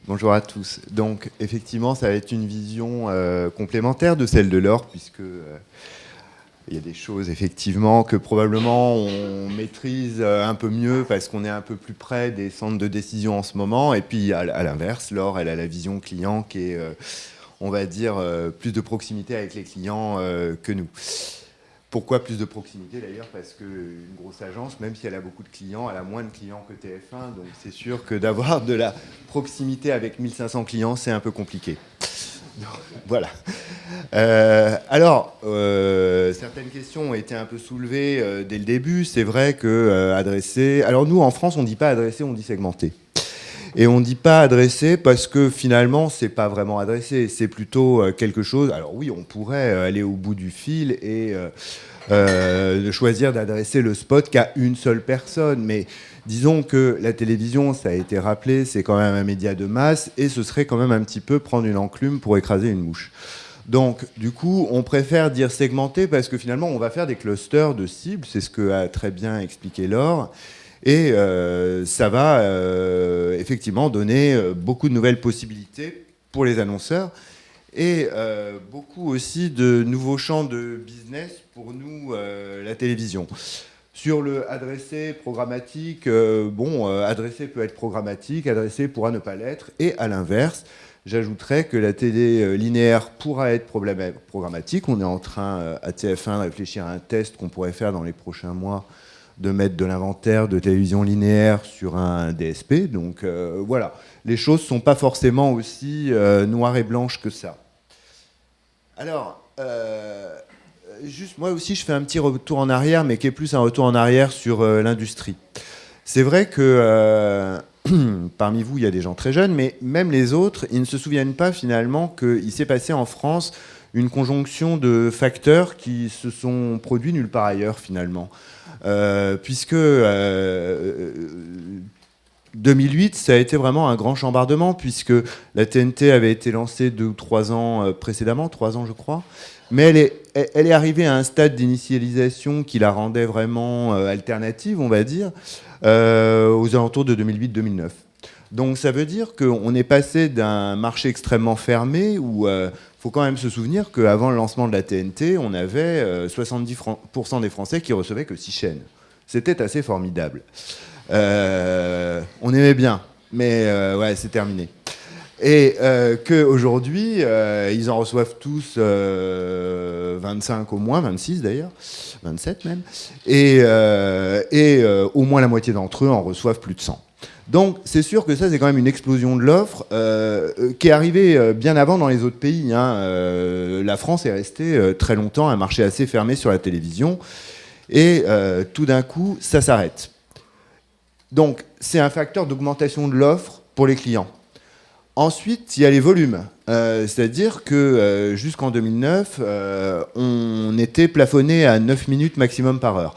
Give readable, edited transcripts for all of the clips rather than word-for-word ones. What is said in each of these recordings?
Bonjour à tous. Donc, effectivement, ça va être une vision complémentaire de celle de Laure, puisque il y a des choses, effectivement, que probablement on maîtrise un peu mieux parce qu'on est un peu plus près des centres de décision en ce moment. Et puis, à l'inverse, Laure, elle a la vision client qui est, on va dire, plus de proximité avec les clients que nous. Pourquoi plus de proximité d'ailleurs? Parce qu'une grosse agence, même si elle a beaucoup de clients, elle a moins de clients que TF1. Donc c'est sûr que d'avoir de la proximité avec 1500 clients, c'est un peu compliqué. Donc, voilà. Certaines questions ont été un peu soulevées dès le début. C'est vrai que adresser... Alors nous, en France, on ne dit pas adresser, on dit segmenter. Et on ne dit pas adresser parce que finalement, c'est pas vraiment adresser. C'est plutôt quelque chose... Alors oui, on pourrait aller au bout du fil et de choisir d'adresser le spot qu'à une seule personne. Mais disons que la télévision, ça a été rappelé, c'est quand même un média de masse et ce serait quand même un petit peu prendre une enclume pour écraser une mouche. Donc, du coup, on préfère dire segmenter parce que finalement, on va faire des clusters de cibles. C'est ce que a très bien expliqué Laure. Et ça va effectivement donner beaucoup de nouvelles possibilités pour les annonceurs et beaucoup aussi de nouveaux champs de business pour nous, la télévision. Sur le adressé programmatique, adressé peut être programmatique, adressé pourra ne pas l'être. Et à l'inverse, j'ajouterais que la télé linéaire pourra être programmatique. On est en train, à TF1, de réfléchir à un test qu'on pourrait faire dans les prochains mois, de mettre de l'inventaire de télévision linéaire sur un DSP. Donc voilà, les choses ne sont pas forcément aussi noires et blanches que ça. Alors, juste moi aussi, je fais un petit retour en arrière, mais qui est plus un retour en arrière sur l'industrie. C'est vrai que parmi vous, il y a des gens très jeunes, mais même les autres, ils ne se souviennent pas finalement qu'il s'est passé en France une conjonction de facteurs qui se sont produits nulle part ailleurs finalement. Puisque 2008, ça a été vraiment un grand chambardement, puisque la TNT avait été lancée 2 ou 3 ans précédemment, 3 ans je crois, mais elle est arrivée à un stade d'initialisation qui la rendait vraiment alternative, on va dire, aux alentours de 2008-2009. Donc ça veut dire qu'on est passé d'un marché extrêmement fermé où faut quand même se souvenir qu'avant le lancement de la TNT, on avait 70% des Français qui recevaient que 6 chaînes. C'était assez formidable. On aimait bien, mais ouais, c'est terminé. Et qu'aujourd'hui, ils en reçoivent tous 25 au moins, 26 d'ailleurs, 27 même, et au moins la moitié d'entre eux en reçoivent plus de 100. Donc c'est sûr que ça, c'est quand même une explosion de l'offre qui est arrivée bien avant dans les autres pays. La France est restée très longtemps un marché assez fermé sur la télévision. Et tout d'un coup, ça s'arrête. Donc c'est un facteur d'augmentation de l'offre pour les clients. Ensuite, il y a les volumes. C'est-à-dire que jusqu'en 2009, on était plafonné à 9 minutes maximum par heure.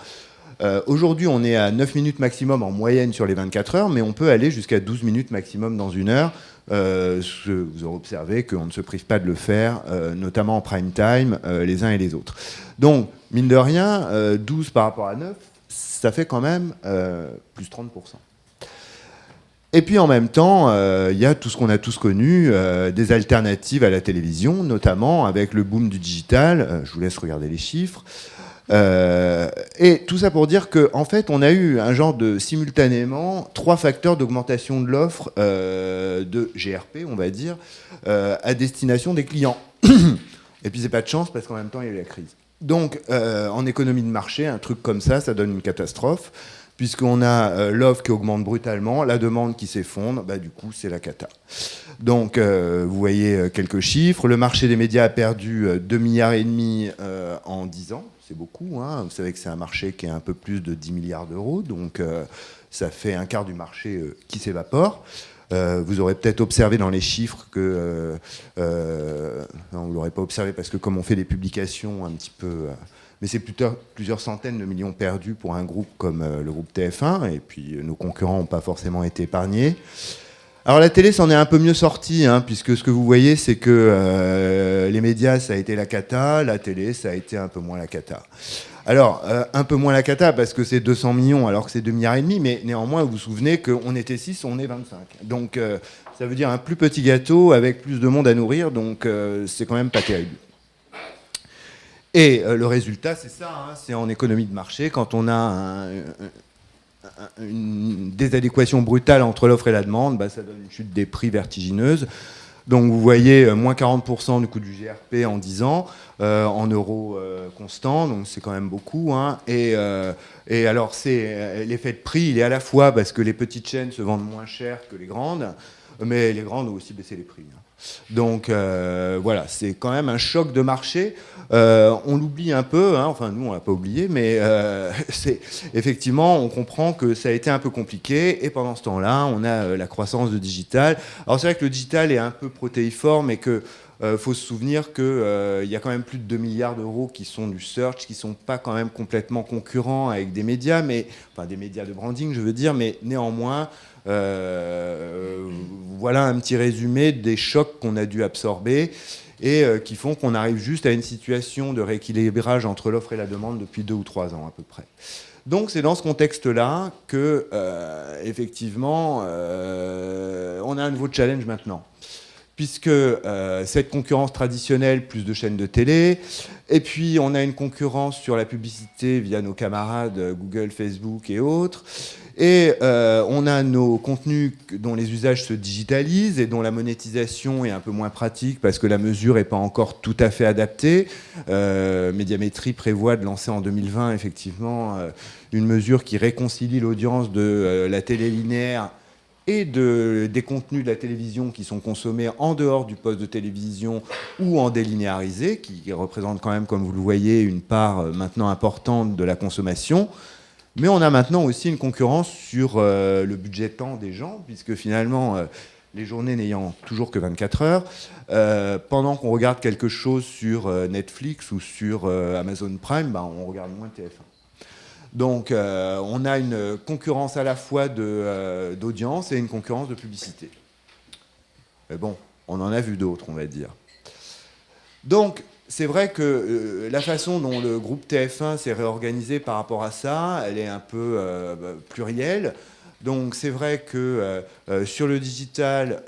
Aujourd'hui, on est à 9 minutes maximum en moyenne sur les 24 heures, mais on peut aller jusqu'à 12 minutes maximum dans une heure. Vous aurez observé qu'on ne se prive pas de le faire, notamment en prime time, les uns et les autres. Donc, mine de rien, 12 par rapport à 9, ça fait quand même plus 30%. Et puis en même temps, il y a tout ce qu'on a tous connu, des alternatives à la télévision, notamment avec le boom du digital. Je vous laisse regarder les chiffres. Et tout ça pour dire qu'en fait, on a eu un genre de simultanément 3 facteurs d'augmentation de l'offre de GRP, on va dire, à destination des clients. Et puis c'est pas de chance parce qu'en même temps, il y a eu la crise. Donc, en économie de marché, un truc comme ça donne une catastrophe, puisqu'on a l'offre qui augmente brutalement, la demande qui s'effondre, du coup, c'est la cata. Donc, vous voyez quelques chiffres. Le marché des médias a perdu 2,5 milliards en 10 ans. C'est beaucoup, hein. Vous savez que c'est un marché qui est un peu plus de 10 milliards d'euros, donc ça fait un quart du marché qui s'évapore. Vous aurez peut-être observé dans les chiffres que... non, vous ne l'aurez pas observé parce que comme on fait des publications un petit peu... mais c'est plusieurs centaines de millions perdus pour un groupe comme le groupe TF1, et puis nos concurrents n'ont pas forcément été épargnés. Alors la télé s'en est un peu mieux sortie, hein, puisque ce que vous voyez, c'est que les médias, ça a été la cata, la télé, ça a été un peu moins la cata. Alors, un peu moins la cata, parce que c'est 200 millions, alors que c'est 2,5 milliards, mais néanmoins, vous vous souvenez qu'on était 6, on est 25. Donc, ça veut dire un plus petit gâteau avec plus de monde à nourrir, donc c'est quand même pas terrible. Et le résultat, c'est ça, hein, c'est en économie de marché, quand on a une désadéquation brutale entre l'offre et la demande, bah, ça donne une chute des prix vertigineuse. Donc vous voyez, moins 40% du coût du GRP en 10 ans, en euros constants, donc c'est quand même beaucoup. Hein. Et alors, l'effet de prix, il est à la fois parce que les petites chaînes se vendent moins cher que les grandes, mais les grandes ont aussi baissé les prix. Hein. Donc voilà, c'est quand même un choc de marché. On l'oublie un peu, hein, enfin nous on l'a pas oublié, mais effectivement on comprend que ça a été un peu compliqué. Et pendant ce temps-là, on a la croissance de digital. Alors c'est vrai que le digital est un peu protéiforme et que faut se souvenir qu'il y a quand même plus de 2 milliards d'euros qui sont du search, qui ne sont pas quand même complètement concurrents avec des médias, enfin des médias de branding, je veux dire, mais néanmoins, voilà un petit résumé des chocs qu'on a dû absorber et qui font qu'on arrive juste à une situation de rééquilibrage entre l'offre et la demande depuis 2 ou 3 ans à peu près. Donc c'est dans ce contexte-là que, effectivement, on a un nouveau challenge maintenant. Puisque cette concurrence traditionnelle, plus de chaînes de télé, et puis on a une concurrence sur la publicité via nos camarades Google, Facebook et autres, et on a nos contenus dont les usages se digitalisent et dont la monétisation est un peu moins pratique parce que la mesure n'est pas encore tout à fait adaptée. Médiamétrie prévoit de lancer en 2020 effectivement une mesure qui réconcilie l'audience de la télé linéaire et des contenus de la télévision qui sont consommés en dehors du poste de télévision ou en délinéarisé, qui représentent quand même, comme vous le voyez, une part maintenant importante de la consommation. Mais on a maintenant aussi une concurrence sur le budget temps des gens, puisque finalement, les journées n'ayant toujours que 24 heures, pendant qu'on regarde quelque chose sur Netflix ou sur Amazon Prime, bah, on regarde moins TF1. Donc on a une concurrence à la fois d'audience et une concurrence de publicité. Mais bon, on en a vu d'autres, on va dire. Donc c'est vrai que la façon dont le groupe TF1 s'est réorganisé par rapport à ça, elle est un peu plurielle. Donc c'est vrai que sur le digital,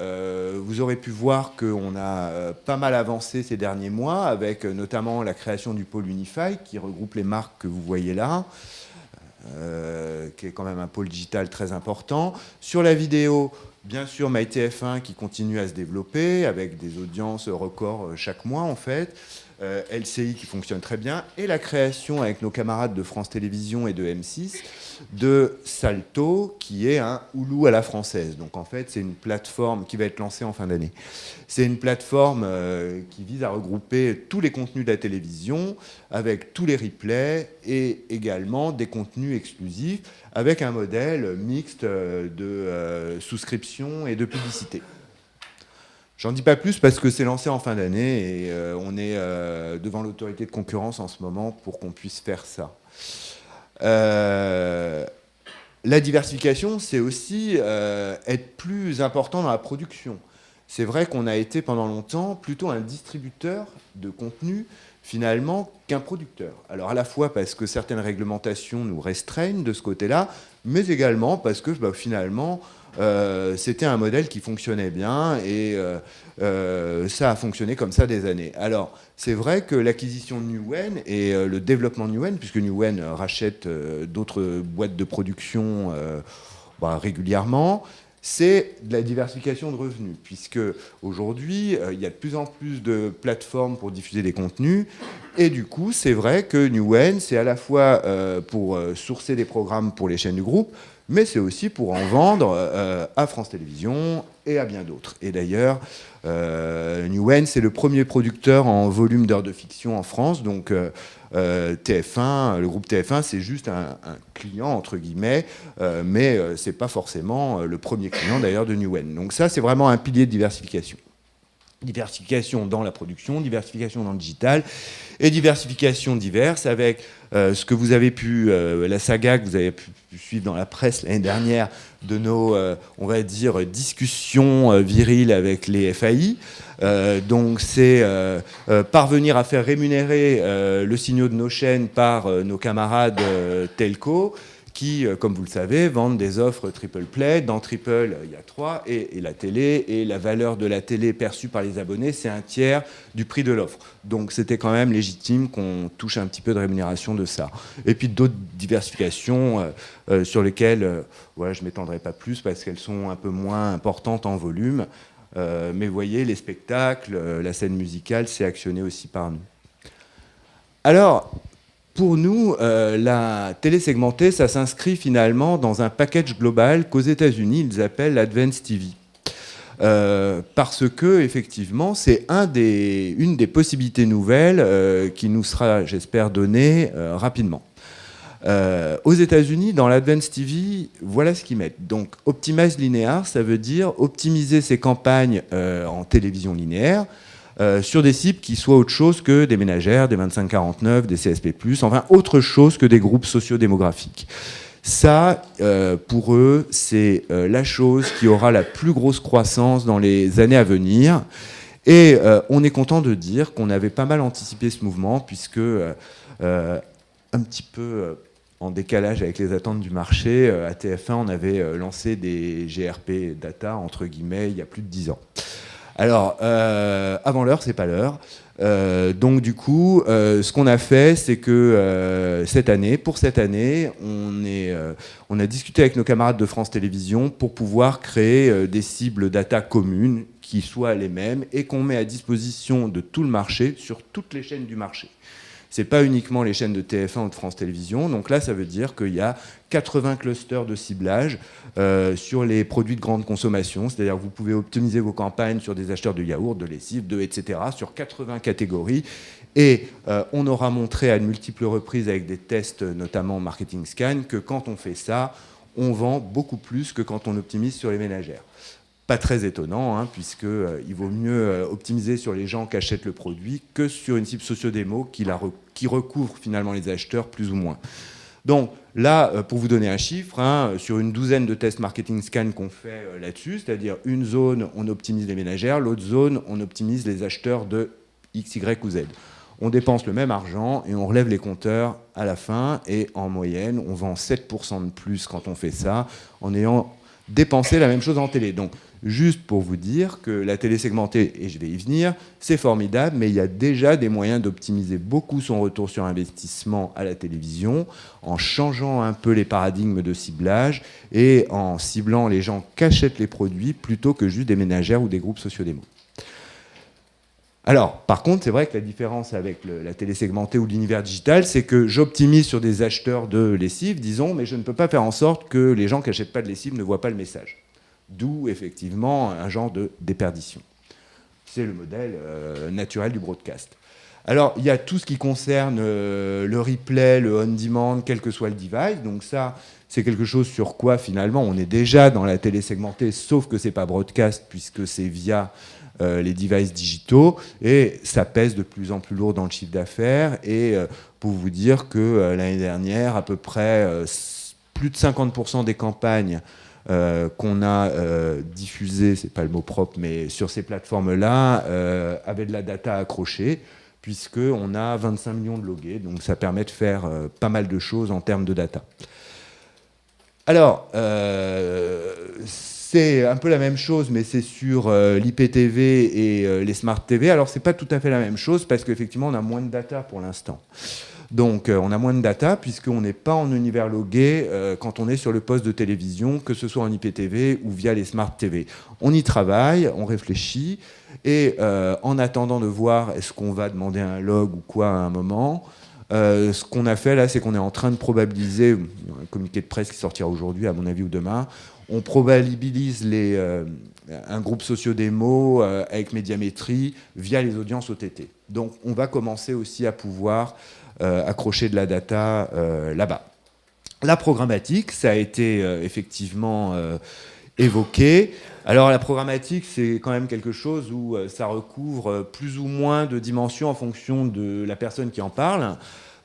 vous aurez pu voir qu'on a pas mal avancé ces derniers mois, avec notamment la création du pôle Unify, qui regroupe les marques que vous voyez là. Qui est quand même un pôle digital très important. Sur la vidéo, bien sûr, MyTF1 qui continue à se développer avec des audiences records chaque mois en fait. LCI qui fonctionne très bien, et la création avec nos camarades de France Télévisions et de M6 de Salto, qui est un Hulu à la française. Donc en fait, c'est une plateforme qui va être lancée en fin d'année. C'est une plateforme qui vise à regrouper tous les contenus de la télévision, avec tous les replays, et également des contenus exclusifs, avec un modèle mixte de souscription et de publicité. J'en dis pas plus parce que c'est lancé en fin d'année et on est devant l'autorité de concurrence en ce moment pour qu'on puisse faire ça. La diversification, c'est aussi être plus important dans la production. C'est vrai qu'on a été pendant longtemps plutôt un distributeur de contenu finalement qu'un producteur. Alors à la fois parce que certaines réglementations nous restreignent de ce côté-là, mais également parce que finalement c'était un modèle qui fonctionnait bien et ça a fonctionné comme ça des années. Alors, c'est vrai que l'acquisition de Newen et le développement de Newen, puisque Newen rachète d'autres boîtes de production régulièrement, c'est de la diversification de revenus, puisque aujourd'hui, il y a de plus en plus de plateformes pour diffuser des contenus, et du coup, c'est vrai que Newen, c'est à la fois pour sourcer des programmes pour les chaînes du groupe, mais c'est aussi pour en vendre à France Télévisions et à bien d'autres. Et d'ailleurs, Newen, c'est le premier producteur en volume d'heures de fiction en France, donc TF1, le groupe TF1, c'est juste un client, entre guillemets, mais c'est pas forcément le premier client, d'ailleurs, de Newen. Donc ça, c'est vraiment un pilier de diversification. Diversification dans la production, diversification dans le digital et diversification diverse avec ce que vous avez pu, la saga que vous avez pu suivre dans la presse l'année dernière de nos, on va dire, discussions viriles avec les FAI. Donc c'est parvenir à faire rémunérer le signal de nos chaînes par nos camarades telco qui, comme vous le savez, vendent des offres triple play. Dans triple, il y a 3, et la télé, et la valeur de la télé perçue par les abonnés, c'est un tiers du prix de l'offre. Donc c'était quand même légitime qu'on touche un petit peu de rémunération de ça. Et puis d'autres diversifications sur lesquelles voilà, je ne m'étendrai pas plus parce qu'elles sont un peu moins importantes en volume. Mais vous voyez, les spectacles, la scène musicale, c'est actionné aussi par nous. Alors, pour nous, la télé segmentée, ça s'inscrit finalement dans un package global qu'aux États-Unis, ils appellent l'Advanced TV. Parce que, effectivement, c'est une des possibilités nouvelles qui nous sera, j'espère, donnée rapidement. Aux États-Unis, dans l'Advanced TV, voilà ce qu'ils mettent. Donc, Optimize Linear, ça veut dire optimiser ses campagnes en télévision linéaire sur des cibles qui soient autre chose que des ménagères, des 25-49, des CSP+, enfin autre chose que des groupes sociodémographiques. Ça, pour eux, c'est la chose qui aura la plus grosse croissance dans les années à venir. Et on est content de dire qu'on avait pas mal anticipé ce mouvement, puisque un petit peu en décalage avec les attentes du marché, à TF1, on avait lancé des GRP data, entre guillemets, il y a plus de 10 ans. Alors, avant l'heure, c'est pas l'heure. Donc du coup, ce qu'on a fait, c'est que pour cette année, on a discuté avec nos camarades de France Télévisions pour pouvoir créer des cibles data communes qui soient les mêmes et qu'on met à disposition de tout le marché sur toutes les chaînes du marché. C'est pas uniquement les chaînes de TF1 ou de France Télévisions. Donc là, ça veut dire qu'il y a 80 clusters de ciblage sur les produits de grande consommation. C'est-à-dire que vous pouvez optimiser vos campagnes sur des acheteurs de yaourt, de lessive, etc., sur 80 catégories. Et on aura montré à de multiples reprises avec des tests, notamment Marketing Scan, que quand on fait ça, on vend beaucoup plus que quand on optimise sur les ménagères. Pas très étonnant, hein, puisqu'il vaut mieux optimiser sur les gens qui achètent le produit que sur une cible socio-démo qui recouvre finalement les acheteurs plus ou moins. Donc là, pour vous donner un chiffre, hein, sur une douzaine de tests marketing scan qu'on fait là-dessus, c'est-à-dire une zone, on optimise les ménagères, l'autre zone, on optimise les acheteurs de X, Y ou Z. On dépense le même argent et on relève les compteurs à la fin, et en moyenne, on vend 7% de plus quand on fait ça, en ayant dépensé la même chose en télé. Donc, juste pour vous dire que la télé segmentée, et je vais y venir, c'est formidable, mais il y a déjà des moyens d'optimiser beaucoup son retour sur investissement à la télévision, en changeant un peu les paradigmes de ciblage et en ciblant les gens qui achètent les produits plutôt que juste des ménagères ou des groupes sociodémo. Alors, par contre, c'est vrai que la différence avec la télé segmentée ou l'univers digital, c'est que j'optimise sur des acheteurs de lessive, disons, mais je ne peux pas faire en sorte que les gens qui n'achètent pas de lessive ne voient pas le message. D'où, effectivement, un genre de déperdition. C'est le modèle naturel du broadcast. Alors, il y a tout ce qui concerne le replay, le on-demand, quel que soit le device. Donc ça, c'est quelque chose sur quoi, finalement, on est déjà dans la télé segmentée, sauf que ce n'est pas broadcast, puisque c'est via les devices digitaux, et ça pèse de plus en plus lourd dans le chiffre d'affaires. Et pour vous dire que l'année dernière, à peu près plus de 50% des campagnes qu'on a diffusées, c'est pas le mot propre, mais sur ces plateformes-là, avaient de la data accrochée, puisqu'on a 25 millions de logués, donc ça permet de faire pas mal de choses en termes de data. Alors, c'est un peu la même chose, mais c'est sur l'IPTV et les Smart TV. Alors, c'est pas tout à fait la même chose, parce qu'effectivement, on a moins de data pour l'instant. Donc, on a moins de data, puisqu'on n'est pas en univers logué quand on est sur le poste de télévision, que ce soit en IPTV ou via les Smart TV. On y travaille, on réfléchit, et en attendant de voir est-ce qu'on va demander un log ou quoi à un moment, ce qu'on a fait là, c'est qu'on est en train de probabiliser, un communiqué de presse qui sortira aujourd'hui, à mon avis, ou demain, on probabilise un groupe socio-démo avec médiamétrie via les audiences OTT. Donc on va commencer aussi à pouvoir accrocher de la data là-bas. La programmatique, ça a été effectivement évoqué. Alors la programmatique, c'est quand même quelque chose où ça recouvre plus ou moins de dimensions en fonction de la personne qui en parle.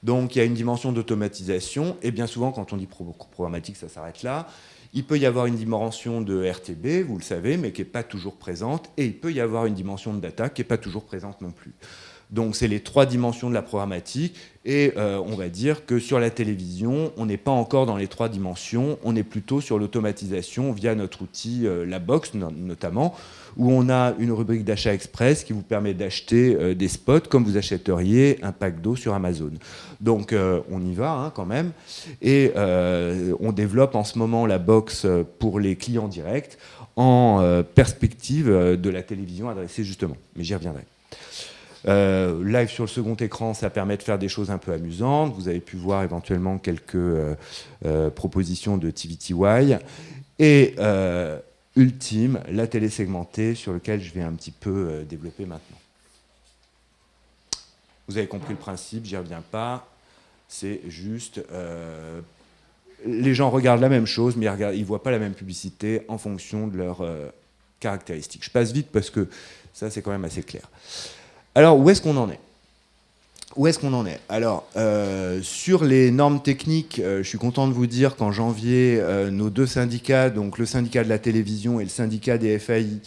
Donc il y a une dimension d'automatisation, et bien souvent quand on dit programmatique, ça s'arrête là. Il peut y avoir une dimension de RTB, vous le savez, mais qui n'est pas toujours présente, et il peut y avoir une dimension de data qui n'est pas toujours présente non plus. Donc c'est les 3 dimensions de la programmatique, et on va dire que sur la télévision, on n'est pas encore dans les 3 dimensions, on est plutôt sur l'automatisation via notre outil, la box notamment, où on a une rubrique d'achat express qui vous permet d'acheter des spots comme vous achèteriez un pack d'eau sur Amazon. Donc on y va quand même, et on développe en ce moment la box pour les clients directs en perspective de la télévision adressée justement, mais j'y reviendrai. Live sur le second écran, ça permet de faire des choses un peu amusantes. Vous avez pu voir éventuellement quelques propositions de TVTY. Et ultime, la télé segmentée, sur lequel je vais un petit peu développer maintenant. Vous avez compris le principe, j'y reviens pas. C'est juste... les gens regardent la même chose, mais ils ne voient pas la même publicité en fonction de leurs caractéristiques. Je passe vite parce que ça, c'est quand même assez clair. Alors, où est-ce qu'on en est ? Alors, sur les normes techniques, je suis content de vous dire qu'en janvier, nos 2 syndicats, donc le syndicat de la télévision et le syndicat des FAI,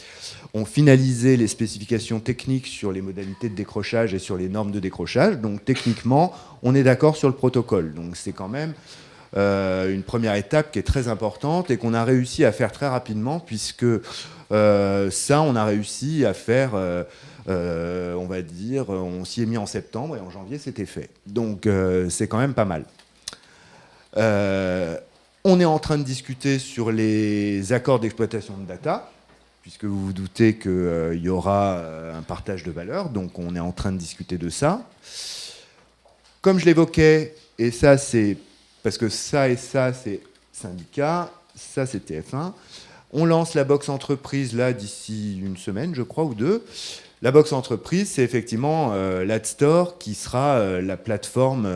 ont finalisé les spécifications techniques sur les modalités de décrochage et sur les normes de décrochage. Donc, techniquement, on est d'accord sur le protocole. Donc, c'est quand même une première étape qui est très importante et qu'on a réussi à faire très rapidement, puisque ça, on a réussi à faire... on va dire, on s'y est mis en septembre et en janvier c'était fait. Donc c'est quand même pas mal. On est en train de discuter sur les accords d'exploitation de data, puisque vous vous doutez qu'il y aura un partage de valeur, donc on est en train de discuter de ça. Comme je l'évoquais, et ça c'est parce que ça et ça c'est syndicat, ça c'est TF1, on lance la box entreprise là d'ici une semaine, je crois, ou 2. La box entreprise, c'est effectivement l'AdStore qui sera la plateforme,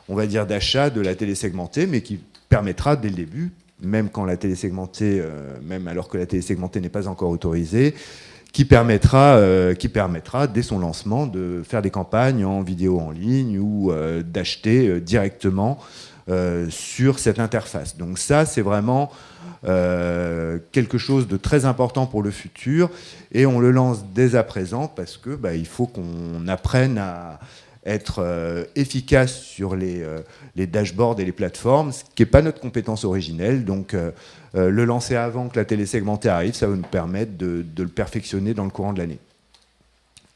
on va dire, d'achat de la télé segmentée, mais qui permettra dès le début, même quand la télé segmentée, même alors que la télé segmentée n'est pas encore autorisée, qui permettra dès son lancement de faire des campagnes en vidéo en ligne ou d'acheter directement sur cette interface. Donc ça, c'est vraiment quelque chose de très important pour le futur, et on le lance dès à présent parce que il faut qu'on apprenne à être efficace sur les dashboards et les plateformes, ce qui n'est pas notre compétence originelle. Donc le lancer avant que la télé segmentée arrive, ça va nous permettre de le perfectionner dans le courant de l'année.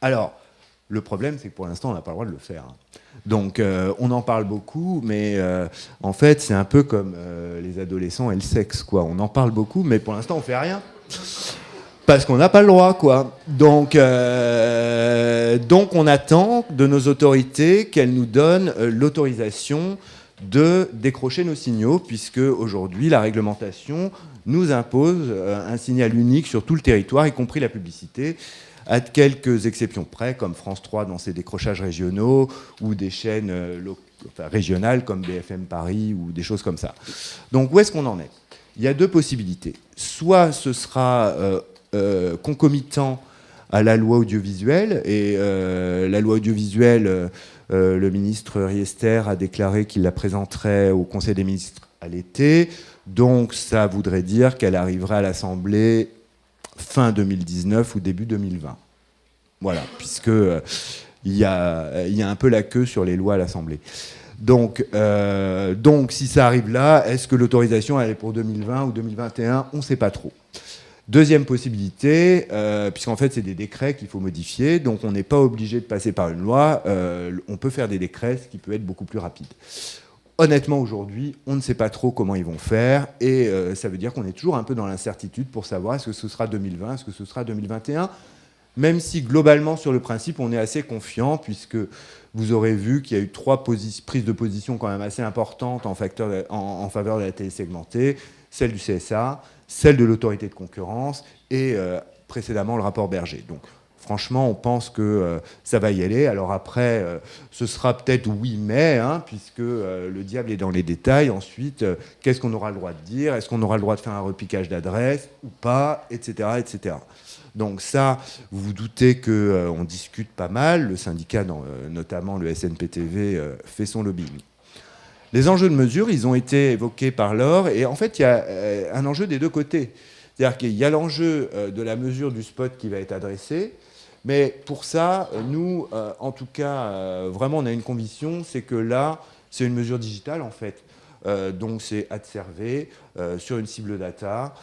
Alors, le problème, c'est que pour l'instant, on n'a pas le droit de le faire. Donc, on en parle beaucoup, mais en fait, c'est un peu comme les adolescents et le sexe, quoi. On en parle beaucoup, mais pour l'instant, on fait rien. Parce qu'on n'a pas le droit, quoi. Donc, on attend de nos autorités qu'elles nous donnent l'autorisation de décrocher nos signaux, puisque aujourd'hui, la réglementation nous impose un signal unique sur tout le territoire, y compris la publicité, à quelques exceptions près, comme France 3 dans ses décrochages régionaux, ou des chaînes régionales comme BFM Paris, ou des choses comme ça. Donc où est-ce qu'on en est ? Il y a 2 possibilités. Soit ce sera concomitant à la loi audiovisuelle, et la loi audiovisuelle, le ministre Riester a déclaré qu'il la présenterait au Conseil des ministres à l'été, donc ça voudrait dire qu'elle arriverait à l'Assemblée fin 2019 ou début 2020. Voilà, puisque il y a un peu la queue sur les lois à l'Assemblée. Donc si ça arrive là, est-ce que l'autorisation elle est pour 2020 ou 2021 ? On ne sait pas trop. Deuxième possibilité, puisqu'en fait c'est des décrets qu'il faut modifier, donc on n'est pas obligé de passer par une loi, on peut faire des décrets, ce qui peut être beaucoup plus rapide. Honnêtement, aujourd'hui, on ne sait pas trop comment ils vont faire, et ça veut dire qu'on est toujours un peu dans l'incertitude pour savoir est-ce que ce sera 2020, est-ce que ce sera 2021, même si globalement, sur le principe, on est assez confiant, puisque vous aurez vu qu'il y a eu 3 prises de position quand même assez importantes en faveur de la télé segmentée, celle du CSA, celle de l'autorité de concurrence, et précédemment le rapport Berger. Donc Franchement, on pense que ça va y aller. Alors après, ce sera peut-être oui, mais, puisque le diable est dans les détails. Ensuite, qu'est-ce qu'on aura le droit de dire? Est-ce qu'on aura le droit de faire un repiquage d'adresse ou pas, etc., etc. Donc ça, vous vous doutez qu'on discute pas mal. Le syndicat, notamment le SNPTV, fait son lobbying. Les enjeux de mesure, ils ont été évoqués par Laure. Et en fait, il y a un enjeu des deux côtés. C'est-à-dire qu'il y a l'enjeu de la mesure du spot qui va être adressé. Mais pour ça, nous, en tout cas, vraiment, on a une conviction, c'est que là, c'est une mesure digitale, en fait. Donc, c'est ad servé sur une cible data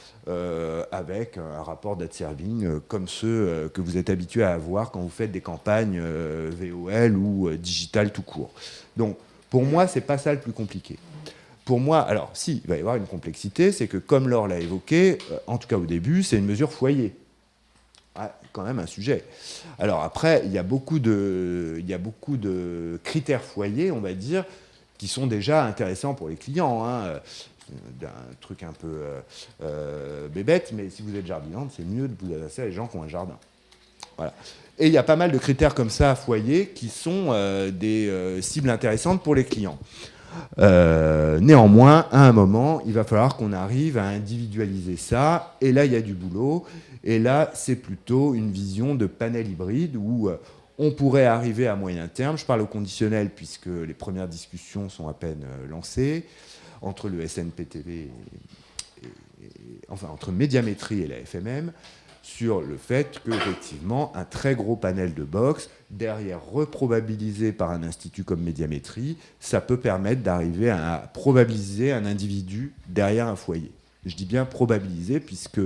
avec un rapport d'ad serving comme ceux que vous êtes habitués à avoir quand vous faites des campagnes VOL ou digital tout court. Donc, pour moi, c'est pas ça le plus compliqué. Pour moi, alors, si, il va y avoir une complexité, c'est que, comme Laure l'a évoqué, en tout cas au début, c'est une mesure foyer. Quand même un sujet. Alors après, il y a beaucoup de critères foyers, on va dire, qui sont déjà intéressants pour les clients. Un truc un peu bébête, mais si vous êtes jardinante, c'est mieux de vous adresser à les gens qui ont un jardin. Voilà. Et il y a pas mal de critères comme ça à foyer qui sont des cibles intéressantes pour les clients. Néanmoins, à un moment, il va falloir qu'on arrive à individualiser ça. Et là, il y a du boulot. Et là, c'est plutôt une vision de panel hybride où on pourrait arriver à moyen terme. Je parle au conditionnel puisque les premières discussions sont à peine lancées entre le SNPTV enfin entre Médiamétrie et la FMM sur le fait qu'effectivement, un très gros panel de box, derrière reprobabilisé par un institut comme Médiamétrie, ça peut permettre d'arriver à probabiliser un individu derrière un foyer. Je dis bien probabiliser, puisque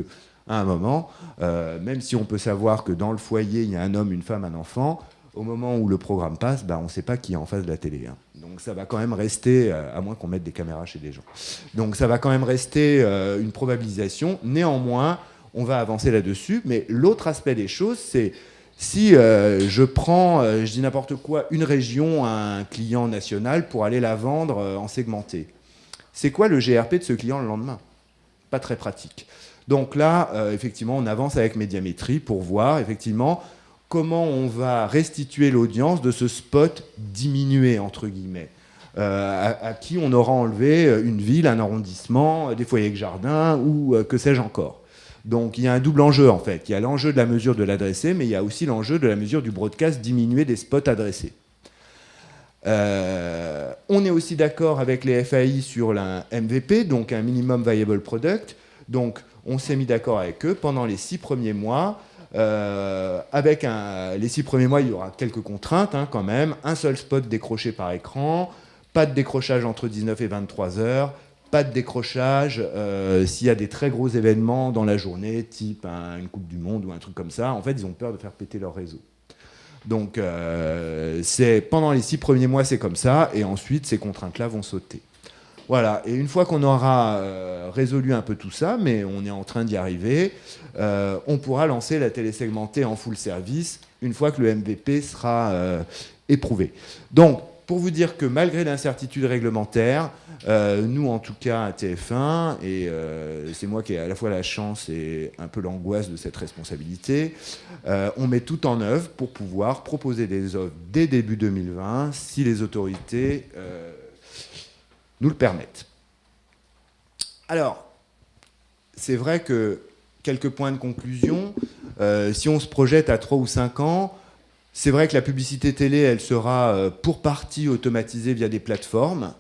à un moment, même si on peut savoir que dans le foyer, il y a un homme, une femme, un enfant, au moment où le programme passe, on ne sait pas qui est en face de la télé. Donc ça va quand même rester, à moins qu'on mette des caméras chez des gens. Donc ça va quand même rester une probabilisation. Néanmoins, on va avancer là-dessus. Mais l'autre aspect des choses, c'est si je prends, je dis n'importe quoi, une région à un client national pour aller la vendre en segmenté. C'est quoi le GRP de ce client le lendemain? Pas très pratique. Donc là, effectivement, on avance avec Médiamétrie pour voir, effectivement, comment on va restituer l'audience de ce spot diminué, entre guillemets, à qui on aura enlevé une ville, un arrondissement, des foyers avec jardin, ou que sais-je encore. Donc il y a un double enjeu, en fait. Il y a l'enjeu de la mesure de l'adressé, mais il y a aussi l'enjeu de la mesure du broadcast diminué des spots adressés. On est aussi d'accord avec les FAI sur la MVP, donc un Minimum Viable Product. Donc on s'est mis d'accord avec eux pendant les 6 premiers mois. Les 6 premiers mois, il y aura quelques contraintes quand même. Un seul spot décroché par écran, pas de décrochage entre 19 et 23 heures, pas de décrochage s'il y a des très gros événements dans la journée, type une Coupe du Monde ou un truc comme ça. En fait, ils ont peur de faire péter leur réseau. Donc, pendant les 6 premiers mois, c'est comme ça, et ensuite, ces contraintes-là vont sauter. Voilà, et une fois qu'on aura résolu un peu tout ça, mais on est en train d'y arriver, on pourra lancer la télé segmentée en full service une fois que le MVP sera éprouvé. Donc, pour vous dire que malgré l'incertitude réglementaire, nous en tout cas à TF1, et c'est moi qui ai à la fois la chance et un peu l'angoisse de cette responsabilité, on met tout en œuvre pour pouvoir proposer des offres dès début 2020 si les autorités nous le permettent. Alors, c'est vrai que quelques points de conclusion, si on se projette à 3 ou 5 ans, c'est vrai que la publicité télé, elle sera pour partie automatisée via des plateformes.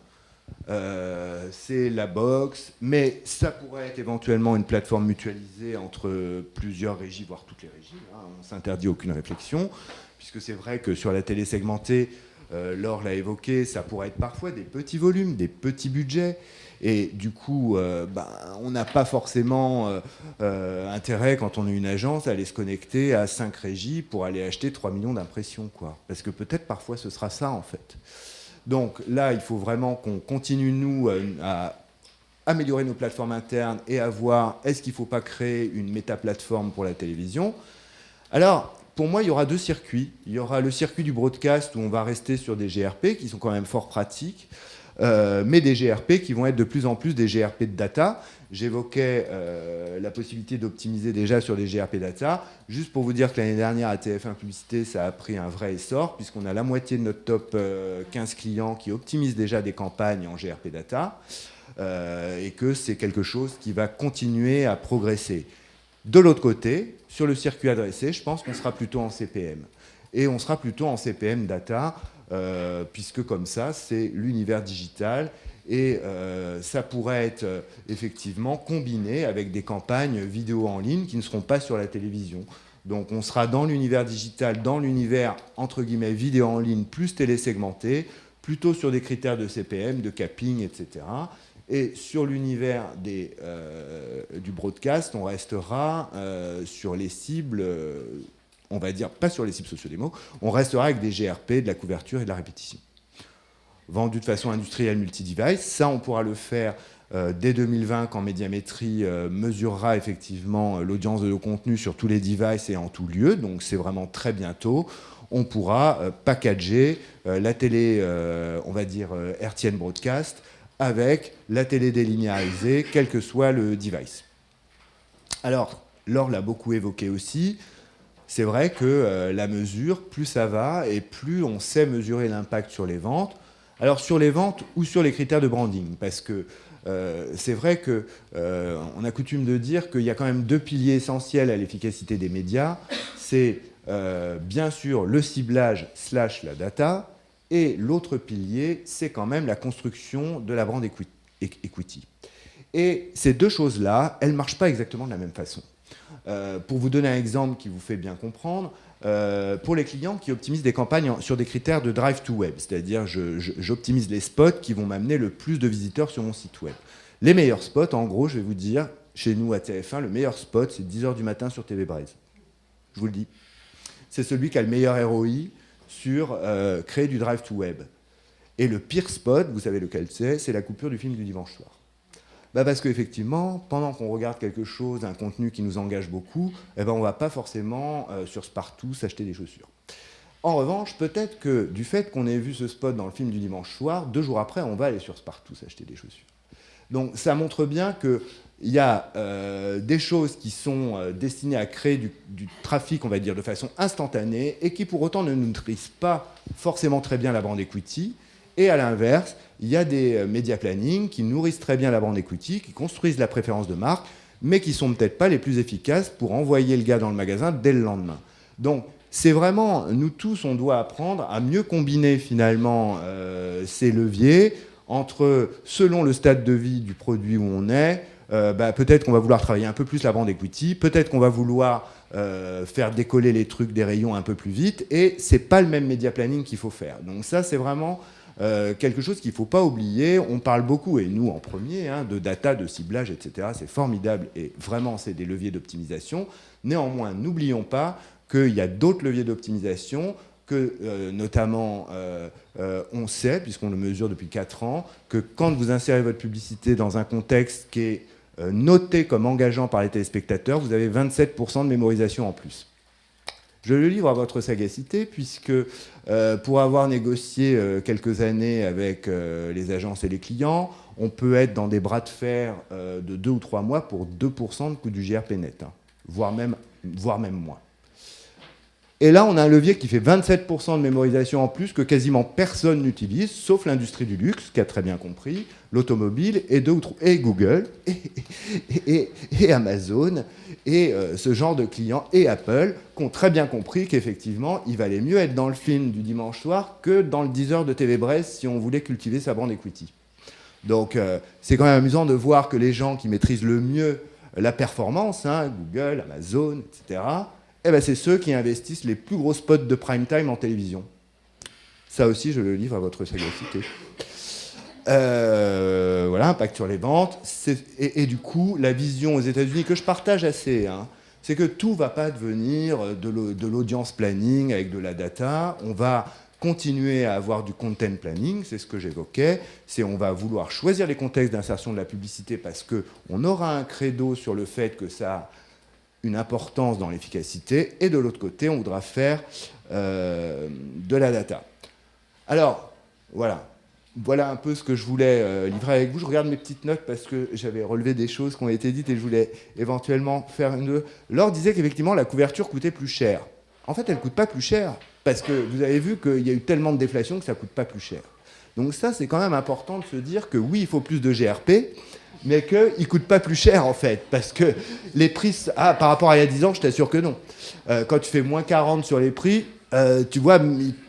C'est la box, mais ça pourrait être éventuellement une plateforme mutualisée entre plusieurs régies, voire toutes les régies. On ne s'interdit aucune réflexion, puisque c'est vrai que sur la télé segmentée, Laure l'a évoqué, ça pourrait être parfois des petits volumes, des petits budgets. Et du coup, on n'a pas forcément intérêt, quand on est une agence, à aller se connecter à 5 régies pour aller acheter 3 millions d'impressions, quoi. Parce que peut-être parfois ce sera ça, en fait. Donc là, il faut vraiment qu'on continue, nous, à améliorer nos plateformes internes et à voir, est-ce qu'il ne faut pas créer une méta-plateforme pour la télévision? Alors, pour moi, il y aura 2 circuits. Il y aura le circuit du broadcast où on va rester sur des GRP qui sont quand même fort pratiques. mais des GRP qui vont être de plus en plus des GRP de data. J'évoquais la possibilité d'optimiser déjà sur des GRP data. Juste pour vous dire que l'année dernière, à TF1 Publicité, ça a pris un vrai essor, puisqu'on a la moitié de notre top 15 clients qui optimisent déjà des campagnes en GRP data, et que c'est quelque chose qui va continuer à progresser. De l'autre côté, sur le circuit adressé, je pense qu'on sera plutôt en CPM. Et on sera plutôt en CPM data, puisque comme ça, c'est l'univers digital. Et ça pourrait être effectivement combiné avec des campagnes vidéo en ligne qui ne seront pas sur la télévision. Donc on sera dans l'univers digital, dans l'univers entre guillemets vidéo en ligne plus télésegmenté, plutôt sur des critères de CPM, de capping, etc. Et sur l'univers du broadcast, on restera sur les cibles, on va dire pas sur les cibles sociodémo, on restera avec des GRP, de la couverture et de la répétition. Vendu de façon industrielle multi-device. Ça, on pourra le faire dès 2020 quand Médiamétrie mesurera effectivement l'audience de nos contenus sur tous les devices et en tout lieu. Donc c'est vraiment très bientôt. On pourra packager la télé, on va dire, hertzienne broadcast avec la télé délinéarisée, quel que soit le device. Alors, Laure l'a beaucoup évoqué aussi. C'est vrai que la mesure, plus ça va et plus on sait mesurer l'impact sur les ventes. Alors sur les ventes ou sur les critères de branding, parce que c'est vrai qu'on a coutume de dire qu'il y a quand même deux piliers essentiels à l'efficacité des médias. C'est bien sûr le ciblage / la data, et l'autre pilier, c'est quand même la construction de la brand equity. Et ces deux choses-là, elles ne marchent pas exactement de la même façon. Pour vous donner un exemple qui vous fait bien comprendre, pour les clients qui optimisent des campagnes sur des critères de drive to web, c'est-à-dire j'optimise les spots qui vont m'amener le plus de visiteurs sur mon site web. Les meilleurs spots, en gros, je vais vous dire, chez nous à TF1, le meilleur spot, c'est 10h du matin sur TV Braise. Je vous le dis. C'est celui qui a le meilleur ROI sur créer du drive to web. Et le pire spot, vous savez lequel c'est la coupure du film du dimanche soir. Parce qu'effectivement, pendant qu'on regarde quelque chose, un contenu qui nous engage beaucoup, on ne va pas forcément sur Spartoo s'acheter des chaussures. En revanche, peut-être que du fait qu'on ait vu ce spot dans le film du dimanche soir, 2 jours après, on va aller sur Spartoo s'acheter des chaussures. Donc ça montre bien qu'il y a des choses qui sont destinées à créer du trafic, on va dire, de façon instantanée, et qui pour autant ne nourrissent pas forcément très bien la brand equity. Et à l'inverse, il y a des media planning qui nourrissent très bien la brand equity, qui construisent la préférence de marque, mais qui ne sont peut-être pas les plus efficaces pour envoyer le gars dans le magasin dès le lendemain. Donc, c'est vraiment, nous tous, on doit apprendre à mieux combiner finalement ces leviers entre, selon le stade de vie du produit où on est, peut-être qu'on va vouloir travailler un peu plus la brand equity, peut-être qu'on va vouloir faire décoller les trucs des rayons un peu plus vite, et c'est pas le même media planning qu'il faut faire. Donc ça, c'est vraiment quelque chose qu'il ne faut pas oublier. On parle beaucoup, et nous en premier, de data, de ciblage, etc. C'est formidable, et vraiment, c'est des leviers d'optimisation. Néanmoins, n'oublions pas qu'il y a d'autres leviers d'optimisation, que notamment, on sait, puisqu'on le mesure depuis 4 ans, que quand vous insérez votre publicité dans un contexte qui est noté comme engageant par les téléspectateurs, vous avez 27% de mémorisation en plus. Je le livre à votre sagacité, puisque pour avoir négocié quelques années avec les agences et les clients, on peut être dans des bras de fer de 2 ou 3 mois pour 2% de coût du GRP net, voire même moins. Et là, on a un levier qui fait 27% de mémorisation en plus que quasiment personne n'utilise, sauf l'industrie du luxe, qui a très bien compris, l'automobile, et Google, et Amazon, et ce genre de clients, et Apple, qui ont très bien compris qu'effectivement, il valait mieux être dans le film du dimanche soir que dans le 10h de TV Brest si on voulait cultiver sa brand equity. Donc, c'est quand même amusant de voir que les gens qui maîtrisent le mieux la performance, Google, Amazon, etc., c'est ceux qui investissent les plus gros spots de prime time en télévision. Ça aussi, je le livre à votre sagacité. Voilà, impact sur les ventes. Et du coup, la vision aux États-Unis, que je partage assez, c'est que tout ne va pas devenir de l'audience planning avec de la data. On va continuer à avoir du content planning, c'est ce que j'évoquais. On va vouloir choisir les contextes d'insertion de la publicité parce qu'on aura un credo sur le fait que ça a une importance dans l'efficacité, et de l'autre côté, on voudra faire de la data. Alors, voilà. voilà un peu ce que je voulais livrer avec vous. Je regarde mes petites notes parce que j'avais relevé des choses qui ont été dites et je voulais éventuellement faire une... Laure disait qu'effectivement, la couverture coûtait plus cher. En fait, elle ne coûte pas plus cher parce que vous avez vu qu'il y a eu tellement de déflation que ça ne coûte pas plus cher. Donc ça, c'est quand même important de se dire que oui, il faut plus de GRP, mais qu'il ne coûte pas plus cher en fait, parce que les prix... Ah, par rapport à il y a 10 ans, je t'assure que non. Quand tu fais moins 40 sur les prix, tu vois,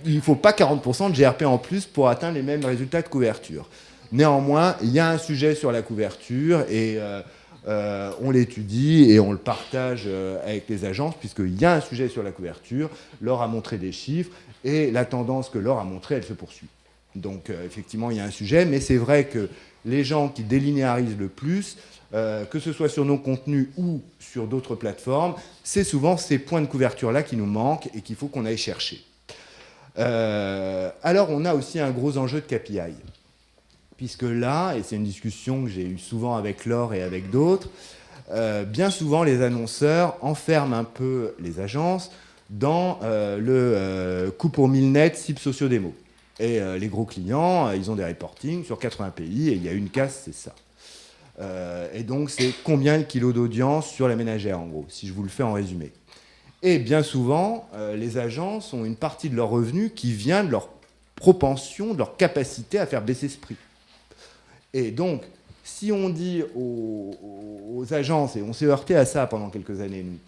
il ne faut pas 40% de GRP en plus pour atteindre les mêmes résultats de couverture. Néanmoins, il y a un sujet sur la couverture et on l'étudie et on le partage avec les agences, puisqu'il y a un sujet sur la couverture. Laure a montré des chiffres et la tendance que Laure a montrée, elle se poursuit. Donc effectivement, il y a un sujet, mais c'est vrai que les gens qui délinéarisent le plus, que ce soit sur nos contenus ou sur d'autres plateformes, c'est souvent ces points de couverture-là qui nous manquent et qu'il faut qu'on aille chercher. Alors, on a aussi un gros enjeu de KPI, puisque là, et c'est une discussion que j'ai eue souvent avec Laure et avec d'autres, bien souvent, les annonceurs enferment un peu les agences dans le coût pour 1000 net cible socio-démo. Et les gros clients, ils ont des reportings sur 80 pays, et il y a une case, c'est ça. Et donc, c'est combien le kilo d'audience sur la ménagère, en gros, si je vous le fais en résumé. Et bien souvent, les agences ont une partie de leurs revenus qui vient de leur propension, de leur capacité à faire baisser ce prix. Et donc, si on dit aux agences, et on s'est heurté à ça pendant quelques années, nous,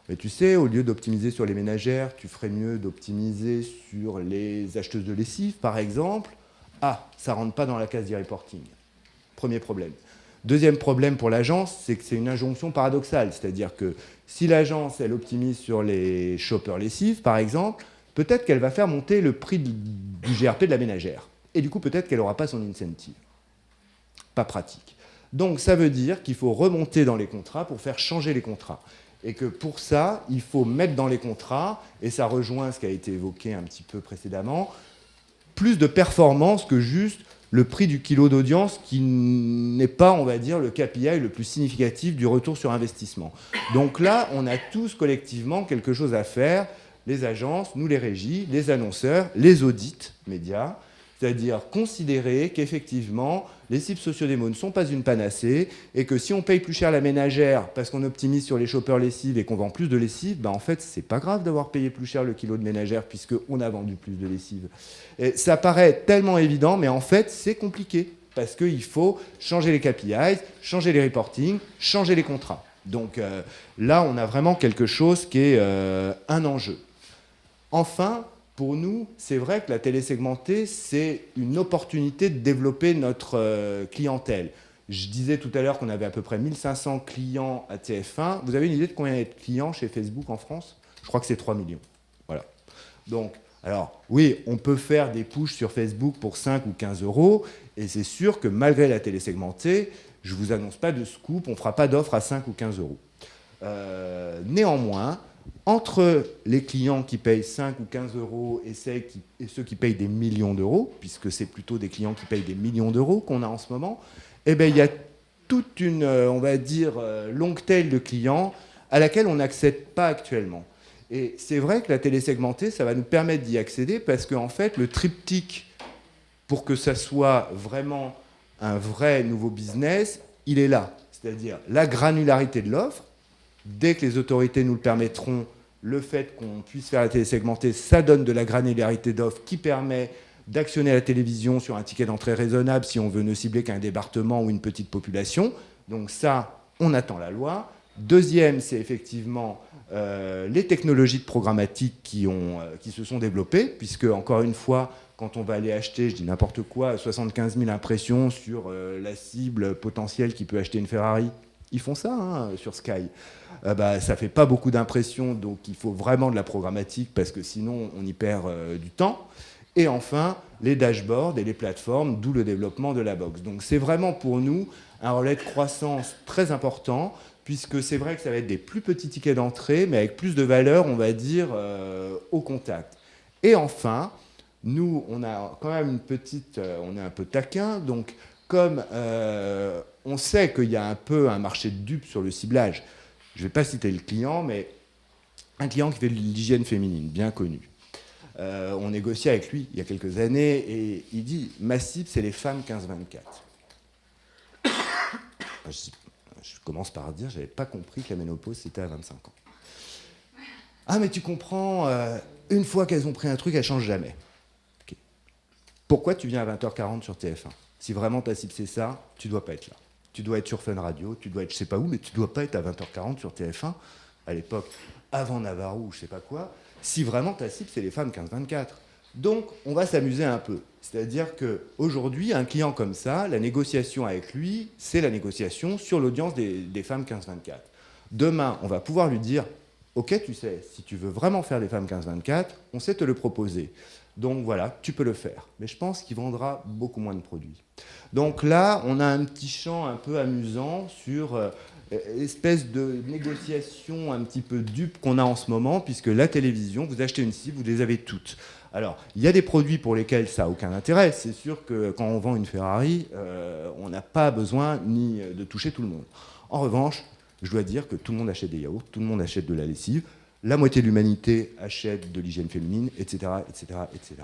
mais tu sais, au lieu d'optimiser sur les ménagères, tu ferais mieux d'optimiser sur les acheteuses de lessive, par exemple. Ah, ça ne rentre pas dans la case d'e-reporting. Premier problème. Deuxième problème pour l'agence, c'est que c'est une injonction paradoxale. C'est-à-dire que si l'agence, elle optimise sur les shoppers lessives, par exemple, peut-être qu'elle va faire monter le prix du GRP de la ménagère. Et du coup, peut-être qu'elle n'aura pas son incentive. Pas pratique. Donc, ça veut dire qu'il faut remonter dans les contrats pour faire changer les contrats. Et que pour ça, il faut mettre dans les contrats, et ça rejoint ce qui a été évoqué un petit peu précédemment, plus de performance que juste le prix du kilo d'audience qui n'est pas, on va dire, le KPI le plus significatif du retour sur investissement. Donc là, on a tous collectivement quelque chose à faire, les agences, nous les régies, les annonceurs, les audits médias, c'est-à-dire considérer qu'effectivement, les cibles socio-démo ne sont pas une panacée et que si on paye plus cher la ménagère parce qu'on optimise sur les shoppers lessives et qu'on vend plus de lessive, ben en fait, c'est pas grave d'avoir payé plus cher le kilo de ménagère puisqu'on a vendu plus de lessive. Et ça paraît tellement évident, mais en fait, c'est compliqué parce qu'il faut changer les KPIs, changer les reportings, changer les contrats. Donc là, on a vraiment quelque chose qui est un enjeu. Enfin, pour nous, c'est vrai que la télé segmentée, c'est une opportunité de développer notre clientèle. Je disais tout à l'heure qu'on avait à peu près 1500 clients à TF1. Vous avez une idée de combien il y a de clients chez Facebook en France ? Je crois que c'est 3 millions. Voilà. Donc, alors, oui, on peut faire des pushs sur Facebook pour 5 ou 15 euros, et c'est sûr que malgré la télé segmentée, je ne vous annonce pas de scoop, on ne fera pas d'offre à 5 ou 15 euros. Néanmoins, entre les clients qui payent 5 ou 15 euros et ceux qui payent des millions d'euros, puisque c'est plutôt des clients qui payent des millions d'euros qu'on a en ce moment, eh bien, il y a toute une, on va dire, longue tail de clients à laquelle on n'accède pas actuellement. Et c'est vrai que la télé segmentée, ça va nous permettre d'y accéder parce qu'en fait, le triptyque, pour que ça soit vraiment un vrai nouveau business, il est là. C'est-à-dire la granularité de l'offre. Dès que les autorités nous le permettront, le fait qu'on puisse faire la télé segmentée, ça donne de la granularité d'offre qui permet d'actionner la télévision sur un ticket d'entrée raisonnable si on veut ne cibler qu'un département ou une petite population. Donc ça, on attend la loi. Deuxième, c'est effectivement les technologies de programmatique qui se sont développées, puisque, encore une fois, quand on va aller acheter, je dis n'importe quoi, 75 000 impressions sur la cible potentielle qui peut acheter une Ferrari, ils font ça hein, sur Sky. Ça fait pas beaucoup d'impressions, donc il faut vraiment de la programmatique, parce que sinon, on y perd du temps. Et enfin, les dashboards et les plateformes, d'où le développement de la box. Donc c'est vraiment pour nous un relais de croissance très important, puisque c'est vrai que ça va être des plus petits tickets d'entrée, mais avec plus de valeur, on va dire, au contact. Et enfin, nous, on a quand même une petite... on est un peu taquin, donc comme on sait qu'il y a un peu un marché de dupes sur le ciblage, je ne vais pas citer le client, mais un client qui fait de l'hygiène féminine, bien connu. On négociait avec lui il y a quelques années et il dit ma cible c'est les femmes 15-24. Je commence par dire j'avais pas compris que la ménopause c'était à 25 ans. Ah mais tu comprends, une fois qu'elles ont pris un truc, elles changent jamais. Okay. Pourquoi tu viens à 20h40 sur TF1 ? Si vraiment ta cible c'est ça, tu dois pas être là. Tu dois être sur Fun Radio, tu dois être je sais pas où, mais tu dois pas être à 20h40 sur TF1, à l'époque, avant Navarro ou je sais pas quoi, si vraiment ta cible c'est les femmes 15-24. Donc on va s'amuser un peu. C'est-à-dire qu'aujourd'hui, un client comme ça, la négociation avec lui, c'est la négociation sur l'audience des femmes 15-24. Demain, on va pouvoir lui dire ok, tu sais, si tu veux vraiment faire les femmes 15-24, on sait te le proposer. Donc voilà, tu peux le faire. Mais je pense qu'il vendra beaucoup moins de produits. Donc là, on a un petit champ un peu amusant sur l'espèce de négociation un petit peu dupe qu'on a en ce moment, puisque la télévision, vous achetez une cible, vous les avez toutes. Alors, il y a des produits pour lesquels ça n'a aucun intérêt. C'est sûr que quand on vend une Ferrari, on n'a pas besoin ni de toucher tout le monde. En revanche, je dois dire que tout le monde achète des yaourts, tout le monde achète de la lessive, la moitié de l'humanité achète de l'hygiène féminine, etc., etc., etc.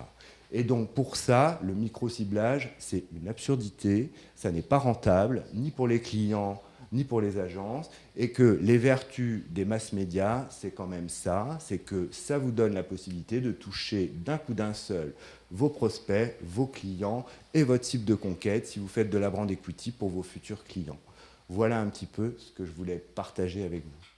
Et donc pour ça, le micro-ciblage, c'est une absurdité, ça n'est pas rentable, ni pour les clients, ni pour les agences, et que les vertus des mass médias, c'est quand même ça, c'est que ça vous donne la possibilité de toucher d'un coup d'un seul vos prospects, vos clients et votre cible de conquête si vous faites de la brand equity pour vos futurs clients. Voilà un petit peu ce que je voulais partager avec vous.